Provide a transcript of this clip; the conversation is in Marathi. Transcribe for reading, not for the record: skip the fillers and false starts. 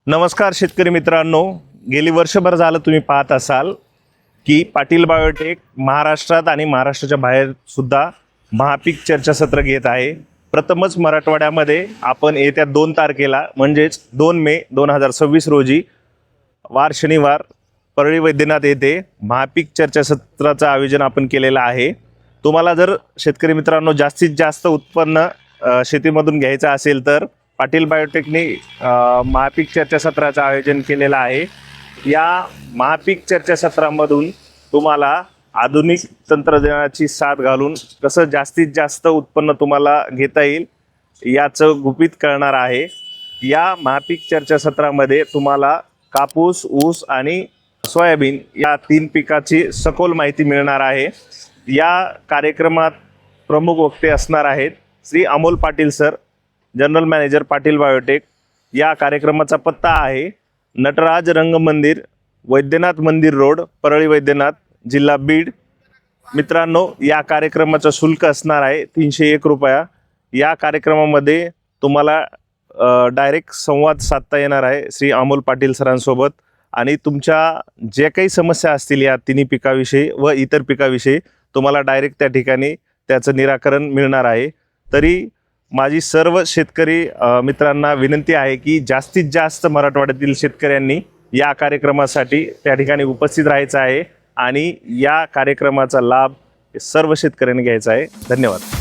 नमस्कार शेतकरी मित्रांनो, गेली वर्षभर झालं तुम्ही पाहत असाल की पाटील बायोटेक महाराष्ट्रात आणि महाराष्ट्राच्या बाहेर सुद्धा महापीक चर्चासत्र घेत आहे। प्रथमच मराठवाड्यामध्ये आपण येत्या 2 तारखेला म्हणजेच 2 मे 2026 रोजी वार शनिवार परळी वैद्यनाथ येथे महापीक चर्चासत्राचं आयोजन आपण केलेलं आहे। तुम्हाला जर शेतकरी मित्रांनो जास्तीत जास्त उत्पन्न शेतीमधून घ्यायचं असेल तर पाटील बायोटेकने महापीक चर्चासत्राचं आयोजन केलेलं आहे। या महापीक चर्चासत्रामधून तुम्हाला आधुनिक तंत्रज्ञानाची साथ घालून कसं जास्तीत जास्त उत्पन्न तुम्हाला घेता येईल याचं गुपित कळणार आहे। या महापीक चर्चासत्रामध्ये तुम्हाला कापूस, ऊस आणि सोयाबीन या 3 पिकाची सखोल माहिती मिळणार आहे। या कार्यक्रमात प्रमुख वक्ते असणार आहेत Shri Amol Patil sir, general manager Patil biotech. या कार्यक्रमाचा पत्ता आहे नटराज रंगमंदिर, वैद्यनाथ मंदिर रोड, परळी वैद्यनाथ, जिल्हा बीड। मित्रांनो, या कार्यक्रमाचं शुल्क असणार आहे 301 रुपया। या कार्यक्रमामध्ये तुम्हाला डायरेक्ट संवाद साधता येणार आहे श्री अमोल पाटील सरांसोबत आणि तुमच्या जे काही समस्या असतील या 3 पिकाविषयी व इतर पिकाविषयी तुम्हाला डायरेक्ट त्या ठिकाणी त्याचं निराकरण मिळणार आहे। तरी माझी सर्व शेतकरी मित्रांना विनंती आहे की जास्तीत जास्त मराठवाड्यातील शेतकऱ्यांनी या कार्यक्रमासाठी त्या ठिकाणी उपस्थित राहायचं आहे आणि या कार्यक्रमाचा लाभ सर्व शेतकऱ्यांनी घ्यायचा आहे। धन्यवाद।